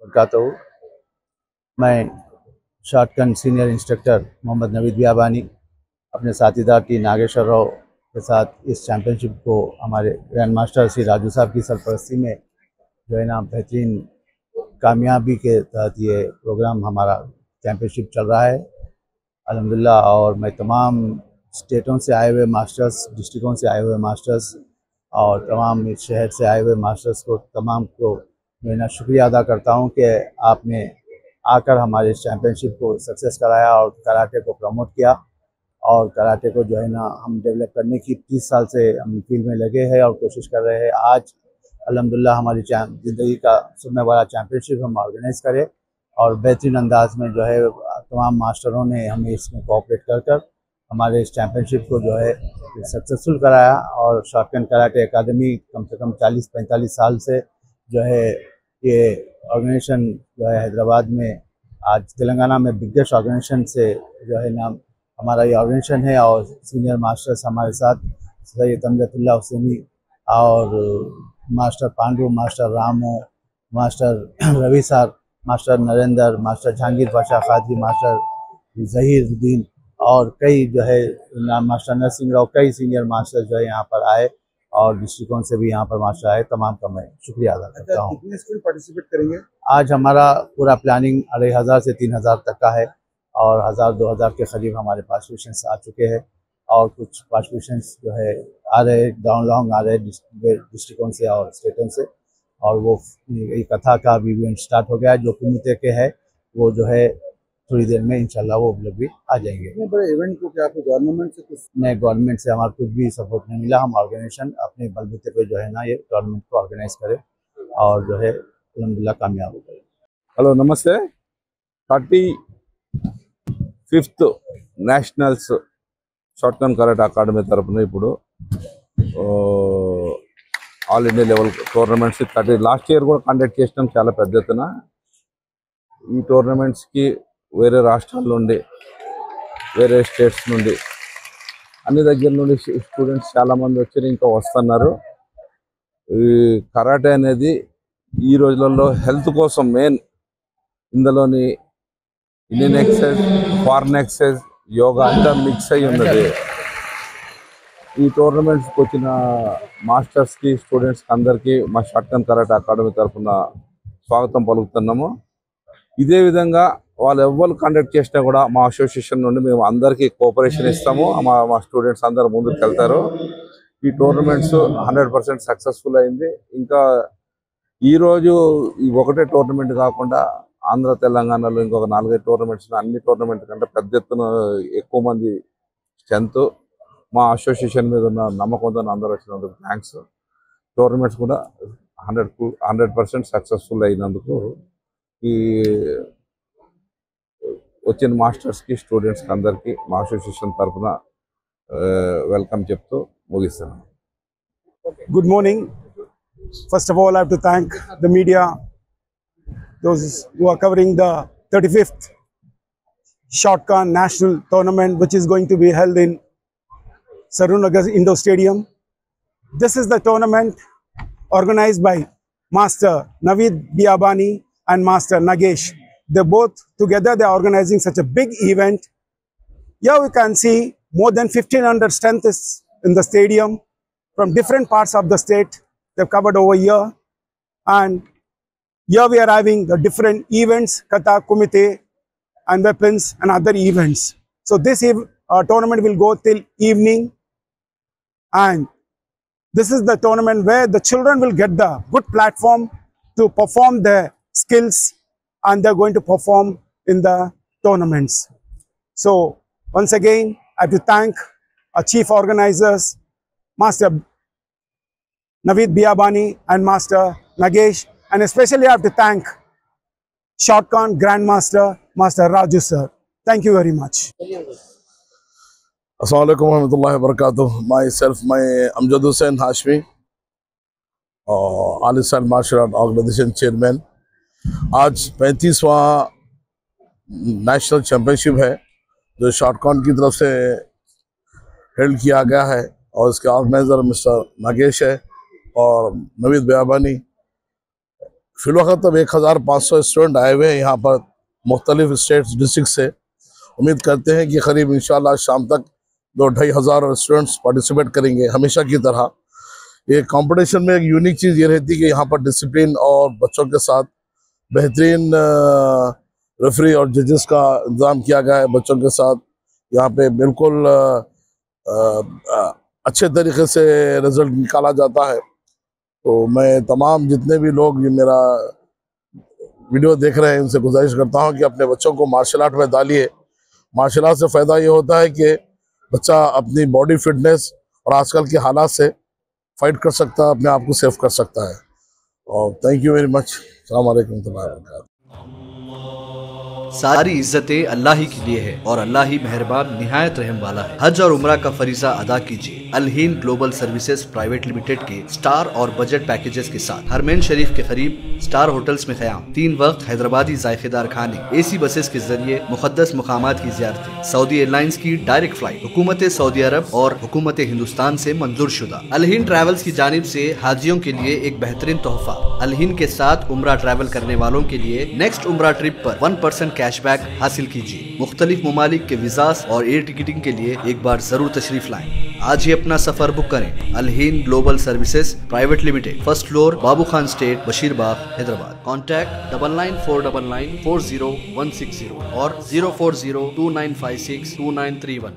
वबरकातुहू। मैं shotgun senior instructor Mohammed Naveed Biyabani अपने साथीदार टी नागेश्वर राव के साथ इस चैम्पियनशिप को हमारे ग्रैंड मास्टर श्री राजू साहब की सरपरस्ती में जो है ना बेहतरीन कामयाबी के तहत ये प्रोग्राम हमारा चैम्पियनशिप चल रहा है अल्हम्दुलिल्लाह। और मैं तमाम स्टेटों से आए हुए मास्टर्स, डिस्ट्रिक्टों से आए हुए मास्टर्स और तमाम इस शहर से आए हुए मास्टर्स को तमाम को मैं शुक्रिया अदा करता हूँ कि आपने आकर हमारे इस चैम्पियनशिप को सक्सेस कराया और कराटे को प्रमोट किया। और कराटे को जो है ना हम डेवलप करने की 30 साल से हम फील्ड में लगे हैं और कोशिश कर रहे हैं। आज अल्हम्दुलिल्लाह हमारी ज़िंदगी का सुनने वाला चैम्पियनशिप हम ऑर्गेनाइज़ करें और बेहतरीन अंदाज में जो है तमाम मास्टरों ने हमें इसमें कोऑपरेट कर हमारे इस चैम्पियनशिप को जो है सक्सेसफुल कराया। और शॉटगन कराटे एकेडमी कम से कम 40-45 साल से जो है ये ऑर्गेनाइजेशन जो है हैदराबाद में, आज तेलंगाना में बिगेस्ट ऑर्गेनाइजेशन से जो है ना हमारा ये ऑर्गेनाइजेशन है। और सीनियर मास्टर्स हमारे साथ सैयद अमजदुल्लाह हुसैनी और master Pandu, master Ramu, master Ravi sir, master Narendra, master Jahangir Pasha Khadi, master Zaheeruddin और कई जो है मास्टर नरसिंह राव, कई सीनियर मास्टर जो है यहाँ पर आए और डिस्ट्रिक्टों से भी यहाँ पर मास्टर आए। तमाम का मैं शुक्रिया अदा करता हूँ। कितने स्टूडेंट पार्टिसिपेट करेंगे? आज हमारा पूरा प्लानिंग 2500 से 3000 तक का है और 1000-2000 के करीब हमारे पार्टिसिपेशंस आ चुके हैं और कुछ पार्टिसिपेशंस जो है आ रहे डाउन लॉन्ग आ रहे डिस्ट्रिक्टों से और स्टेटों से। और वो कथा का भी इवेंट स्टार्ट हो गया है जो कुमुते के है, वो जो है थोड़ी देर में इंशाल्लाह वो लोग भी आ जाएंगे। इतने बड़े इवेंट को क्या आपको गवर्नमेंट से कुछ? नहीं, गवर्नमेंट से हमारा कुछ भी सपोर्ट नहीं मिला। हम ऑर्गेनाइजेशन अपने बलबूते पे जो है ना ये टूर्नामेंट को ऑर्गेनाइज करें और जो है अल्हम्दुलिल्लाह कामयाब हो गए। హలో నమస్తే 35th nationals shotgun karate academy తరపున ఇప్పుడు all India level tournaments last year కూడా కండక్ట్ చేసినాం చాలా పెద్ద ఎత్తున. ఈ టోర్నమెంట్స్కి వేరే రాష్ట్రాల నుండి, వేరే స్టేట్స్ నుండి, అన్ని దగ్గర నుండి స్టూడెంట్స్ చాలామంది వచ్చి ఇంకా వస్తున్నారు. ఈ కరాటే అనేది ఈ రోజులలో హెల్త్ కోసం మెయిన్, ఇందులోని Indian exercise, foreign exercise, yoga అంతా మిక్స్ అయ్యి ఉన్నది. ఈ టోర్నమెంట్స్కి వచ్చిన మాస్టర్స్కి, స్టూడెంట్స్కి అందరికీ మా షాట్గన్ కరాటే అకాడమీ తరఫున స్వాగతం పలుకుతున్నాము. ఇదే విధంగా వాళ్ళు ఎవరు కండక్ట్ చేసినా కూడా మా అసోసియేషన్ నుండి మేము అందరికీ కోఆపరేషన్ ఇస్తాము. మా స్టూడెంట్స్ అందరు ముందుకు వెళ్తారు. ఈ టోర్నమెంట్స్ 100% సక్సెస్ఫుల్ అయింది. ఇంకా ఈరోజు ఈ ఒకటే టోర్నమెంట్ కాకుండా ఆంధ్ర తెలంగాణలో ఇంకొక 4-5 టోర్నమెంట్స్, అన్ని టోర్నమెంట్ కంటే పెద్ద ఎత్తున ఎక్కువ మంది స్ట్రెంత్, మా అసోసియేషన్ మీద ఉన్న నమ్మకంతో అందరూ వచ్చినందుకు థ్యాంక్స్. టోర్నమెంట్స్ కూడా 100% సక్సెస్ఫుల్ అయినందుకు ఈ వచ్చిన మాస్టర్స్కి, స్టూడెంట్స్కి అందరికీ మా అసోసియేషన్ తరఫున వెల్కమ్ చెప్తూ ముగిస్తున్నాను. Good morning. First of all, I have to thank the media, those who are covering the 35th Shotgun National Tournament, which is going to be held in Sarunagar Indoor Stadium. This is the tournament organized by Master Naveed Biabani and Master Nagesh. They both together, they are organizing such a big event. Here we can see more than 1500 strength is in the stadium from different parts of the state. They've covered over here, and here we are having the different events, kata, kumite and weapons and other events. So this tournament will go till evening, and this is the tournament where the children will get the good platform to perform their skills, and they're going to perform in the tournaments. So once again, I have to thank our chief organizers, Master Naveed Biabani and Master Nagesh, and especially I have to thank Shotgun Grandmaster, Master Raju sir. Thank you very much. Assalamu alaikum warahmatullahi wabarakatuh. Myself, my Amjad Hussain Hashmi, Al Ihsan Martial Art Organization Chairman. आज 35वां national championship है जो shotgun की तरफ से held किया गया है और इसके ऑर्गेनाइजर मिस्टर नागेश है और नवीद बियाबानी फिलहाल तब 1500 स्टूडेंट आए हुए हैं यहाँ पर मुख्तलिफ स्टेट्स डिस्ट्रिक्ट से। उम्मीद करते हैं कि करीब इंशाल्लाह शाम तक 2-2,500 स्टूडेंट्स पार्टिसिपेट करेंगे। हमेशा की तरह ये कंपटीशन में एक यूनिक चीज़ ये रहती है कि यहाँ पर डिसिप्लिन और बच्चों के साथ बेहतरीन रेफरी और जजेस का इंतजाम किया गया है। बच्चों के साथ यहाँ पे बिल्कुल अच्छे तरीके से रिजल्ट निकाला जाता है। तो मैं तमाम जितने भी लोग ये मेरा वीडियो देख रहे हैं उनसे गुजारिश करता हूँ कि अपने बच्चों को मार्शल आर्ट में डालिए। मार्शल आर्ट से फ़ायदा ये होता है कि बच्चा अपनी बॉडी फिटनेस और आजकल के हालात से फाइट कर सकता है, अपने आप को सेफ कर सकता है। और थैंक यू वेरी मच। अस्सलाम वालेकुम warahmatullahi wabarakatuh। सारी इज्जतें अल्लाह ही के लिए है और अल्लाह ही मेहरबान निहायत रहम वाला है। हज और उम्रा का फरीजा अदा कीजिए Al Hind global services private limited के स्टार और बजट पैकेजेस के साथ। हरमैन शरीफ के करीब स्टार होटल्स में क़याम, 3 वक्त हैदराबादी जायकेदार खाने, AC बसेस के जरिए मुकद्दस मकामात की ज़ियारतें, सऊदी एयरलाइंस की डायरेक्ट फ्लाइट, हुकूमत सऊदी अरब और हुकूमत हिंदुस्तान से मंजूर शुदा। अल हिंद ट्रैवल्स की जानिब से हाजियों के लिए एक बेहतरीन तोहफा। अल हिंद के साथ उम्रा ट्रैवल करने वालों के लिए नेक्स्ट उम्रा ट्रिप पर 1% कैशबैक हासिल कीजिए। मुख्तलिफ ममालिक के वीज़ास और एयर टिकटिंग के लिए एक बार जरूर तशरीफ लाएं। आज ही अपना सफर बुक करें। Al Hind global services private limited, 1st floor, Babu Khan estate, Basheerbagh, Hyderabad. Contact 9949940160 और 04029562931।